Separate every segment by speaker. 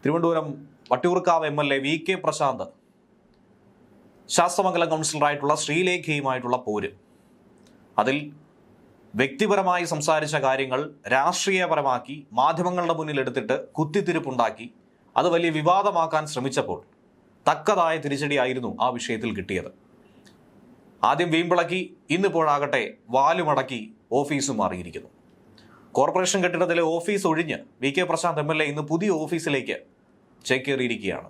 Speaker 1: Thiruvananthapuram Vattiyoorkavu MLA VK Prashant Sasthamangalam കൗൺസിലറായിട്ടുള്ള ശ്രീലേഖയുമായിട്ടുള്ള പോര്, അതിൽ വ്യക്തിപരമായി സംസാരിച്ച കാര്യങ്ങൾ രാഷ്ട്രീയപരമാക്കി മാധ്യമങ്ങളുടെ മുന്നിൽ എടുത്തിട്ട് കുത്തിത്തിരിപ്പുണ്ടാക്കി അത് വലിയ വിവാദമാക്കാൻ ശ്രമിച്ചപ്പോൾ തക്കതായ തിരിച്ചടിയായിരുന്നു ആ വിഷയത്തിൽ കിട്ടിയത്. ആദ്യം വീമ്പിളക്കി, ഇന്നിപ്പോഴാകട്ടെ വാലുമടക്കി ഓഫീസും മാറിയിരിക്കുന്നു. കോർപ്പറേഷൻ കെട്ടിടത്തിലെ ഓഫീസ് ഒഴിഞ്ഞ് VK പ്രശാന്ത് MLA ഇന്ന് പുതിയ ഓഫീസിലേക്ക് ചേക്കേറിയിരിക്കുകയാണ്.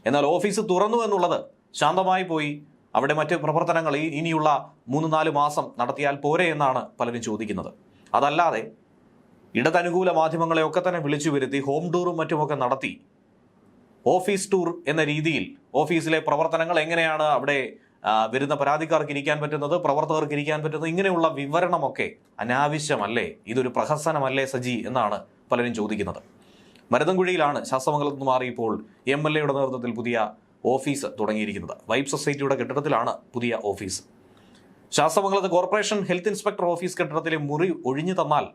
Speaker 1: എന്നാൽ ഓഫീസ് തുറന്നു എന്നുള്ളത് ശാന്തമായി പോയി, അവിടെ മറ്റ് പ്രവർത്തനങ്ങൾ ഇനിയുള്ള 3-4 മാസം നടത്തിയാൽ പോരെ എന്നാണ് പലരും ചോദിക്കുന്നത്. അതല്ലാതെ ഇടതനുകൂല മാധ്യമങ്ങളെയൊക്കെ തന്നെ വിളിച്ചു വരുത്തി ഹോം ടൂറും മറ്റുമൊക്കെ നടത്തി ഓഫീസ് ടൂർ എന്ന രീതിയിൽ ഓഫീസിലെ പ്രവർത്തനങ്ങൾ എങ്ങനെയാണ്, അവിടെ വരുന്ന പരാതിക്കാർക്ക് ഇരിക്കാൻ പറ്റുന്നത്, പ്രവർത്തകർക്ക് ഇരിക്കാൻ പറ്റുന്നത്, ഇങ്ങനെയുള്ള വിവരണമൊക്കെ അനാവശ്യമല്ലേ, ഇതൊരു പ്രഹസനമല്ലേ സജി എന്നാണ് പലരും ചോദിക്കുന്നത്. മരുതൻകുഴിയിലാണ് ശാസ്തമംഗലത്ത് നിന്ന് മാറി ഇപ്പോൾ MLAയുടെ നേതൃത്വത്തിൽ പുതിയ ഓഫീസ് തുടങ്ങിയിരിക്കുന്നത്. വൈബ് സൊസൈറ്റിയുടെ കെട്ടിടത്തിലാണ് പുതിയ ഓഫീസ്. ശാസ്തമംഗലത്ത് കോർപ്പറേഷൻ ഹെൽത്ത് ഇൻസ്പെക്ടർ ഓഫീസ് കെട്ടിടത്തിലെ മുറി ഒഴിഞ്ഞു തന്നാൽ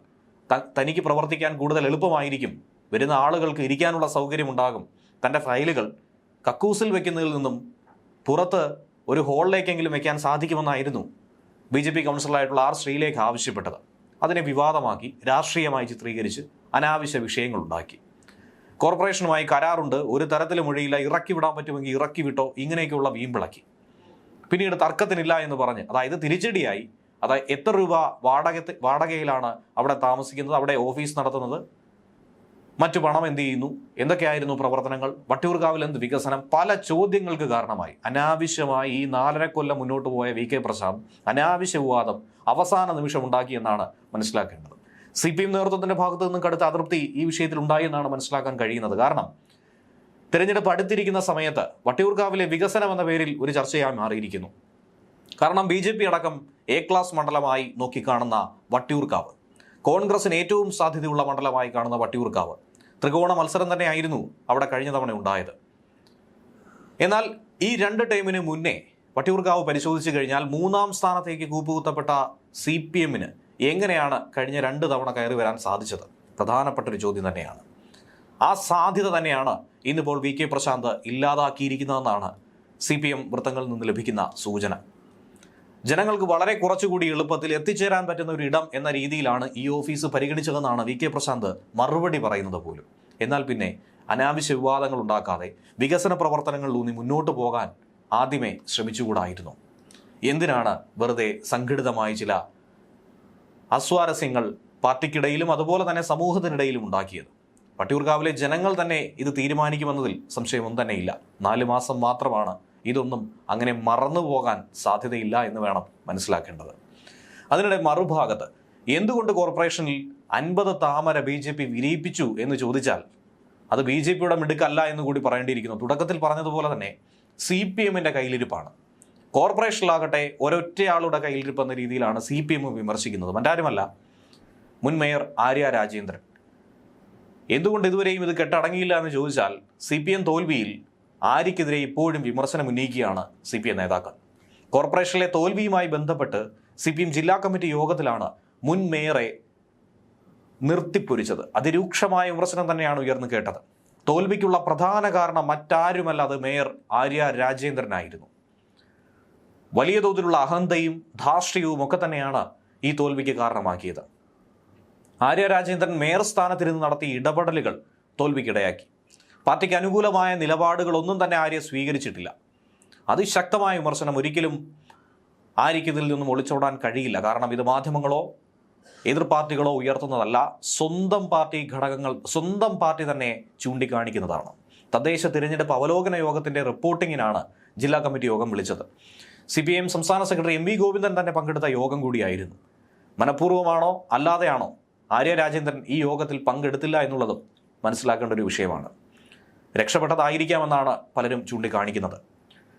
Speaker 1: തനിക്ക് പ്രവർത്തിക്കാൻ കൂടുതൽ എളുപ്പമായിരിക്കും, വരുന്ന ആളുകൾക്ക് ഇരിക്കാനുള്ള സൗകര്യമുണ്ടാകും, തൻ്റെ ഫയലുകൾ കക്കൂസിൽ വെക്കുന്നതിൽ നിന്നും പുറത്ത് ഒരു ഹോളിലേക്കെങ്കിലും വെക്കാൻ സാധിക്കുമെന്നായിരുന്നു BJP കൗൺസിലറായിട്ടുള്ള R ശ്രീലേഖ ആവശ്യപ്പെട്ടത്. അതിനെ വിവാദമാക്കി രാഷ്ട്രീയമായി ചിത്രീകരിച്ച് അനാവശ്യ വിഷയങ്ങളുണ്ടാക്കി. കോർപ്പറേഷനുമായി കരാറുണ്ട്, ഒരു തരത്തിലും ഒഴിയില്ല, ഇറക്കി വിടാൻ പറ്റുമെങ്കിൽ ഇറക്കി വിട്ടോ, ഇങ്ങനെയൊക്കെയുള്ള വീമ്പിളക്കി. പിന്നീട് തർക്കത്തിനില്ല എന്ന് പറഞ്ഞ്, അതായത് തിരിച്ചടിയായി, അതായത് എത്ര രൂപ വാടകയിലാണ് അവിടെ താമസിക്കുന്നത്, അവിടെ ഓഫീസ് നടത്തുന്നത്, മറ്റു പണം എന്ത് ചെയ്യുന്നു, എന്തൊക്കെയായിരുന്നു പ്രവർത്തനങ്ങൾ, വട്ടിയൂർക്കാവിൽ എന്ത് വികസനം, പല ചോദ്യങ്ങൾക്ക് കാരണമായി അനാവശ്യമായി ഈ 4.5 കൊല്ലം മുന്നോട്ട് പോയ VK പ്രശാന്ത് അനാവശ്യ വിവാദം അവസാന നിമിഷം ഉണ്ടാക്കിയെന്നാണ് മനസ്സിലാക്കേണ്ടത്. CPM നേതൃത്വത്തിന്റെ ഭാഗത്തു നിന്നും കടുത്ത അതൃപ്തി ഈ വിഷയത്തിൽ ഉണ്ടായി എന്നാണ് മനസ്സിലാക്കാൻ കഴിയുന്നത്. കാരണം തെരഞ്ഞെടുപ്പ് അടുത്തിരിക്കുന്ന സമയത്ത് വട്ടിയൂർക്കാവിലെ വികസനം എന്ന പേരിൽ ഒരു ചർച്ചയായി മാറിയിരിക്കുന്നു. കാരണം BJP അടക്കം A ക്ലാസ് മണ്ഡലമായി നോക്കിക്കാണുന്ന വട്ടിയൂർക്കാവ്, കോൺഗ്രസിന് ഏറ്റവും സാധ്യതയുള്ള മണ്ഡലമായി കാണുന്ന വട്ടിയൂർക്കാവ്, ത്രികോണ മത്സരം തന്നെയായിരുന്നു അവിടെ കഴിഞ്ഞ തവണ ഉണ്ടായത്. എന്നാൽ ഈ 2 ടൈമിന് മുന്നേ വട്ടിയൂർക്കാവ് പരിശോധിച്ചു കഴിഞ്ഞാൽ 3ാം സ്ഥാനത്തേക്ക് കൂപ്പുകുത്തപ്പെട്ട CPMന് എങ്ങനെയാണ് കഴിഞ്ഞ 2 തവണ കയറി വരാൻ സാധിച്ചത്? പ്രധാനപ്പെട്ട ഒരു ചോദ്യം തന്നെയാണ്. ആ സാധ്യത തന്നെയാണ് ഇന്നിപ്പോൾ VK പ്രശാന്ത് ഇല്ലാതാക്കിയിരിക്കുന്നതെന്നാണ് CPM വൃത്തങ്ങളിൽ നിന്ന് ലഭിക്കുന്ന സൂചന. ജനങ്ങൾക്ക് വളരെ കുറച്ചുകൂടി എളുപ്പത്തിൽ എത്തിച്ചേരാൻ പറ്റുന്ന ഒരു ഇടം എന്ന രീതിയിലാണ് ഈ ഓഫീസ് പരിഗണിച്ചതെന്നാണ് VK പ്രശാന്ത് മറുപടി പറയുന്നത് പോലും. എന്നാൽ പിന്നെ അനാവശ്യ വിവാദങ്ങൾ ഉണ്ടാക്കാതെ വികസന പ്രവർത്തനങ്ങളിലൂന്നി മുന്നോട്ട് പോകാൻ ആദ്യമേ ശ്രമിച്ചുകൂടായിരുന്നു? എന്തിനാണ് വെറുതെ സംഘടിതമായി ചില അസ്വാരസ്യങ്ങൾ പാർട്ടിക്കിടയിലും അതുപോലെ തന്നെ സമൂഹത്തിനിടയിലും ഉണ്ടാക്കിയത്? വട്ടിയൂർക്കാവിലെ ജനങ്ങൾ തന്നെ ഇത് തീരുമാനിക്കുമെന്നതിൽ സംശയമൊന്നും തന്നെയില്ല. 4 മാസം മാത്രമാണ്. ഇതൊന്നും അങ്ങനെ മറന്നു പോകാൻ സാധ്യതയില്ല എന്ന് വേണം മനസ്സിലാക്കേണ്ടത്. അതിനിടെ മറുഭാഗത്ത് എന്തുകൊണ്ട് കോർപ്പറേഷനിൽ 50 താമര BJP വിരിയിപ്പിച്ചു എന്ന് ചോദിച്ചാൽ അത് BJPയുടെ മിടുക്കല്ല എന്ന് കൂടി പറയേണ്ടിയിരിക്കുന്നു. തുടക്കത്തിൽ പറഞ്ഞതുപോലെ തന്നെ CPMന്റെ കയ്യിലിരിപ്പാണ്. കോർപ്പറേഷനിലാകട്ടെ ഒരൊറ്റയാളുടെ കയ്യിലിരിപ്പ് എന്ന രീതിയിലാണ് CPM വിമർശിക്കുന്നത്. മറ്റാരുമല്ല, മുൻ മേയർ ആര്യ രാജേന്ദ്രൻ. എന്തുകൊണ്ട് ഇതുവരെയും ഇത് കെട്ടടങ്ങിയില്ല എന്ന് ചോദിച്ചാൽ CPM തോൽവിയിൽ ആര്യക്കെതിരെ ഇപ്പോഴും വിമർശനം ഉന്നയിക്കുകയാണ് CPM നേതാക്കൾ. കോർപ്പറേഷനിലെ തോൽവിയുമായി ബന്ധപ്പെട്ട് CPM ജില്ലാ കമ്മിറ്റി യോഗത്തിലാണ് മുൻ മേയറെ നിർത്തിപ്പൊരിച്ചത്. അതിരൂക്ഷമായ വിമർശനം തന്നെയാണ് ഉയർന്നു കേട്ടത്. തോൽവിക്കുള്ള പ്രധാന കാരണം മറ്റാരുമല്ല, അത് മേയർ ആര്യ രാജേന്ദ്രനായിരുന്നു. വലിയ തോതിലുള്ള അഹന്തയും ധാർഷ്ട്യവും ഒക്കെ തന്നെയാണ് ഈ തോൽവിക്ക് കാരണമാക്കിയത്. ആര്യ രാജേന്ദ്രൻ മേയർ സ്ഥാനത്തിരുന്ന് നടത്തിയ ഇടപെടലുകൾ തോൽവിക്കിടയാക്കി. പാർട്ടിക്ക് അനുകൂലമായ നിലപാടുകളൊന്നും തന്നെ ആര്യ സ്വീകരിച്ചിട്ടില്ല. അതിശക്തമായ വിമർശനം ഒരിക്കലും ആര്യയ്ക്ക് ഇതിൽ നിന്നും ഒളിച്ചോടാൻ കഴിയില്ല. കാരണം ഇത് മാധ്യമങ്ങളോ എതിർ പാർട്ടികളോ ഉയർത്തുന്നതല്ല, സ്വന്തം പാർട്ടി ഘടകങ്ങൾ, സ്വന്തം പാർട്ടി തന്നെ ചൂണ്ടിക്കാണിക്കുന്നതാണ്. തദ്ദേശ തിരഞ്ഞെടുപ്പ് അവലോകന യോഗത്തിന്റെ റിപ്പോർട്ടിങ്ങിനാണ് ജില്ലാ കമ്മിറ്റി യോഗം വിളിച്ചത്. CPM സംസ്ഥാന സെക്രട്ടറി MV ഗോവിന്ദൻ തന്നെ പങ്കെടുത്ത യോഗം കൂടിയായിരുന്നു. മനഃപൂർവ്വമാണോ അല്ലാതെയാണോ ആര്യ രാജേന്ദ്രൻ ഈ യോഗത്തിൽ പങ്കെടുത്തില്ല എന്നുള്ളതും മനസ്സിലാക്കേണ്ട ഒരു വിഷയമാണ്. രക്ഷപ്പെട്ടതായിരിക്കാമെന്നാണ് പലരും ചൂണ്ടിക്കാണിക്കുന്നത്.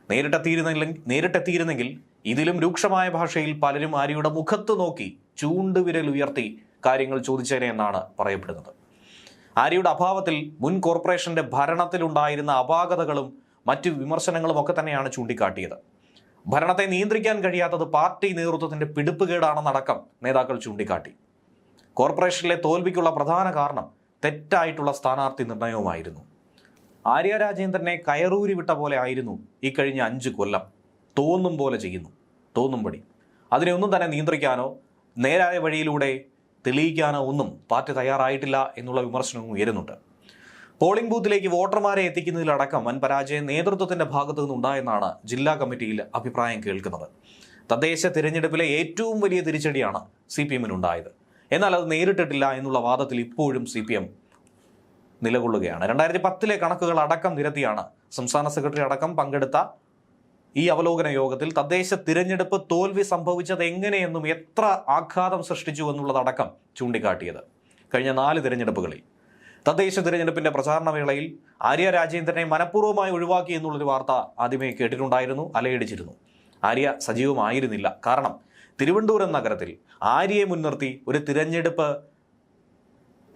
Speaker 1: നേരിട്ടെത്തിയിരുന്നെങ്കിൽ ഇതിലും രൂക്ഷമായ ഭാഷയിൽ പലരും ആര്യയുടെ മുഖത്ത് നോക്കി ചൂണ്ടുവിരൽ ഉയർത്തി കാര്യങ്ങൾ ചോദിച്ചേനെ എന്നാണ് പറയപ്പെടുന്നത്. ആര്യയുടെ അഭാവത്തിൽ മുൻ കോർപ്പറേഷന്റെ ഭരണത്തിലുണ്ടായിരുന്ന അപാകതകളും മറ്റു വിമർശനങ്ങളും ഒക്കെ തന്നെയാണ് ചൂണ്ടിക്കാട്ടിയത്. ഭരണത്തെ നിയന്ത്രിക്കാൻ കഴിയാത്തത് പാർട്ടി നേതൃത്വത്തിന്റെ പിടിപ്പുകേടാണെന്നടക്കം നേതാക്കൾ ചൂണ്ടിക്കാട്ടി. കോർപ്പറേഷനിലെ തോൽവിക്കുള്ള പ്രധാന കാരണം തെറ്റായിട്ടുള്ള സ്ഥാനാർത്ഥി നിർണയവുമായിരുന്നു. ആര്യ രാജേന്ദ്രനെ കയറൂരി വിട്ട പോലെ ആയിരുന്നു ഈ കഴിഞ്ഞ 5 കൊല്ലം. തോന്നും പോലെ ചെയ്യുന്നു, തോന്നുംപടി. അതിനെ ഒന്നും തന്നെ നിയന്ത്രിക്കാനോ നേരായ വഴിയിലൂടെ തെളിയിക്കാനോ ഒന്നും പാർട്ടി തയ്യാറായിട്ടില്ല എന്നുള്ള വിമർശനവും ഉയരുന്നുണ്ട്. പോളിംഗ് ബൂത്തിലേക്ക് വോട്ടർമാരെ എത്തിക്കുന്നതിലടക്കം വൻ പരാജയം നേതൃത്വത്തിന്റെ ഭാഗത്തു നിന്നുണ്ടായെന്നാണ് ജില്ലാ കമ്മിറ്റിയിൽ അഭിപ്രായം കേൾക്കുന്നത്. തദ്ദേശ തിരഞ്ഞെടുപ്പിലെ ഏറ്റവും വലിയ തിരിച്ചടിയാണ് CPM-നുണ്ടായത്. എന്നാൽ അത് നേരിട്ടിട്ടില്ല എന്നുള്ള വാദത്തിൽ ഇപ്പോഴും CPM നിലകൊള്ളുകയാണ്. 2010 കണക്കുകൾ അടക്കം നിരത്തിയാണ് സംസ്ഥാന സെക്രട്ടറി അടക്കം പങ്കെടുത്ത ഈ അവലോകന യോഗത്തിൽ തദ്ദേശ തിരഞ്ഞെടുപ്പ് തോൽവി സംഭവിച്ചത് എങ്ങനെയെന്നും എത്ര ആഘാതം സൃഷ്ടിച്ചു എന്നുള്ളതടക്കം ചൂണ്ടിക്കാട്ടിയത്. കഴിഞ്ഞ 4 തിരഞ്ഞെടുപ്പുകളിൽ തദ്ദേശ തിരഞ്ഞെടുപ്പിന്റെ പ്രചാരണ വേളയിൽ ആര്യ രാജേന്ദ്രനെ മനഃപൂർവ്വമായി ഒഴിവാക്കി എന്നുള്ളൊരു വാർത്ത ആദ്യമേ കേട്ടിട്ടുണ്ടായിരുന്നു, അലയടിച്ചിരുന്നു. ആര്യ സജീവമായിരുന്നില്ല. കാരണം തിരുവനന്തപുരം നഗരത്തിൽ ആര്യയെ മുൻനിർത്തി ഒരു തിരഞ്ഞെടുപ്പ്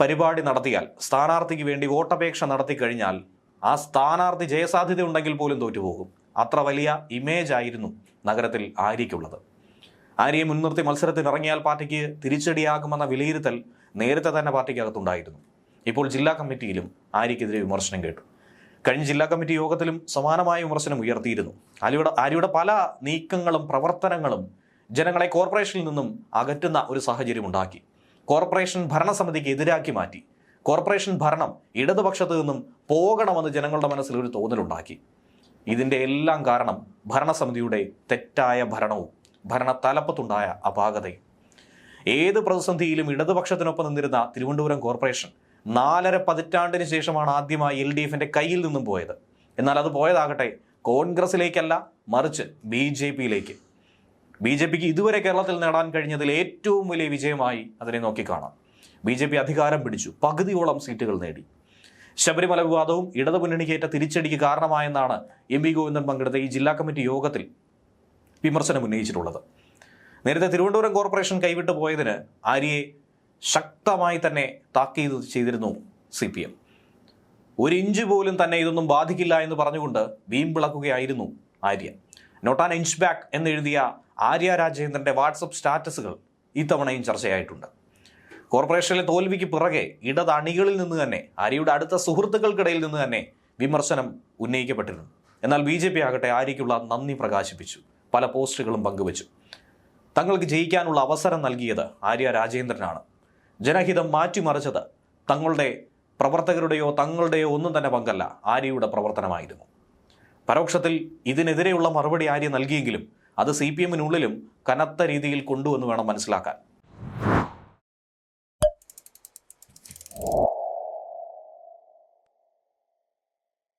Speaker 1: പരിപാടി നടത്തിയാൽ, സ്ഥാനാർത്ഥിക്ക് വേണ്ടി വോട്ടപേക്ഷ നടത്തി കഴിഞ്ഞാൽ ആ സ്ഥാനാർത്ഥി ജയസാധ്യത ഉണ്ടെങ്കിൽ പോലും തോറ്റുപോകും. അത്ര വലിയ ഇമേജ് ആയിരുന്നു നഗരത്തിൽ ആര്യയ്ക്കുള്ളത്. ആര്യയെ മുൻനിർത്തി മത്സരത്തിനിറങ്ങിയാൽ പാർട്ടിക്ക് തിരിച്ചടിയാകുമെന്ന വിലയിരുത്തൽ നേരത്തെ തന്നെ പാർട്ടിക്കകത്തുണ്ടായിരുന്നു. ഇപ്പോൾ ജില്ലാ കമ്മിറ്റിയിലും ആര്യയ്ക്കെതിരെ വിമർശനം കേട്ടു. കഴിഞ്ഞ ജില്ലാ കമ്മിറ്റി യോഗത്തിലും സമാനമായ വിമർശനം ഉയർത്തിയിരുന്നു. ആര്യയുടെ പല നീക്കങ്ങളും പ്രവർത്തനങ്ങളും ജനങ്ങളെ കോർപ്പറേഷനിൽ നിന്നും അകറ്റുന്ന ഒരു സാഹചര്യം ഉണ്ടാക്കി. കോർപ്പറേഷൻ ഭരണസമിതിക്ക് എതിരാക്കി മാറ്റി. കോർപ്പറേഷൻ ഭരണം ഇടതുപക്ഷത്ത് നിന്നും പോകണമെന്ന് ജനങ്ങളുടെ മനസ്സിൽ ഒരു തോന്നലുണ്ടാക്കി. ഇതിൻ്റെ എല്ലാം കാരണം ഭരണസമിതിയുടെ തെറ്റായ ഭരണവും ഭരണ തലപ്പത്തുണ്ടായ അപാകതയും. ഏത് പ്രതിസന്ധിയിലും ഇടതുപക്ഷത്തിനൊപ്പം നിന്നിരുന്ന തിരുവനന്തപുരം കോർപ്പറേഷൻ 4.5 പതിറ്റാണ്ടിന് ശേഷമാണ് ആദ്യമായി LDFന്റെ കയ്യിൽ നിന്നും പോയത്. എന്നാൽ അത് പോയതാകട്ടെ കോൺഗ്രസിലേക്കല്ല, മറിച്ച് BJPയിലേക്ക്. BJPക്ക് ഇതുവരെ കേരളത്തിൽ നേടാൻ കഴിഞ്ഞതിൽ ഏറ്റവും വലിയ വിജയമായി അതിനെ നോക്കിക്കാണാം. BJP അധികാരം പിടിച്ചു, പകുതിയോളം സീറ്റുകൾ നേടി. ശബരിമല വിവാദവും ഇടതുമുന്നണിക്കേറ്റ തിരിച്ചടിക്ക് കാരണമായെന്നാണ് MP ഗോവിന്ദൻ പങ്കെടുത്ത ഈ ജില്ലാ കമ്മിറ്റി യോഗത്തിൽ വിമർശനം ഉന്നയിച്ചിട്ടുള്ളത്. നേരത്തെ തിരുവനന്തപുരം കോർപ്പറേഷൻ കൈവിട്ടു പോയതിന് ആര്യയെ ശക്തമായി തന്നെ താക്കീത് ചെയ്തിരുന്നു CPM. 1 ഇഞ്ച് പോലും തന്നെ ഇതൊന്നും ബാധിക്കില്ല എന്ന് പറഞ്ഞുകൊണ്ട് വീമ്പിളക്കുകയായിരുന്നു Arya. Not an inch back എന്നെഴുതിയ ആര്യ രാജേന്ദ്രന്റെ വാട്സപ്പ് സ്റ്റാറ്റസുകൾ ഇത്തവണയും ചർച്ചയായിട്ടുണ്ട്. കോർപ്പറേഷനിലെ തോൽവിക്ക് പിറകെ ഇടതണികളിൽ നിന്ന് തന്നെ, ആര്യയുടെ അടുത്ത സുഹൃത്തുക്കൾക്കിടയിൽ നിന്ന് തന്നെ വിമർശനം ഉന്നയിക്കപ്പെട്ടിരുന്നു. എന്നാൽ BJP ആകട്ടെ ആര്യയ്ക്കുള്ള നന്ദി പ്രകാശിപ്പിച്ചു, പല പോസ്റ്റുകളും പങ്കുവച്ചു. തങ്ങൾക്ക് ജയിക്കാനുള്ള അവസരം നൽകിയത് ആര്യ രാജേന്ദ്രനാണ്. ജനഹിതം മാറ്റിമറിച്ചത് തങ്ങളുടെ പ്രവർത്തകരുടെയോ തങ്ങളുടെയോ ഒന്നും തന്നെ പങ്കല്ല, ആര്യയുടെ പ്രവർത്തനമായിരുന്നു. പരോക്ഷത്തിൽ ഇതിനെതിരെയുള്ള മറുപടി ആര്യ നൽകിയെങ്കിലും അത് CPM-നുള്ളിലും കനത്ത രീതിയിൽ കൊണ്ടുവന്ന് വേണം മനസ്സിലാക്കാൻ.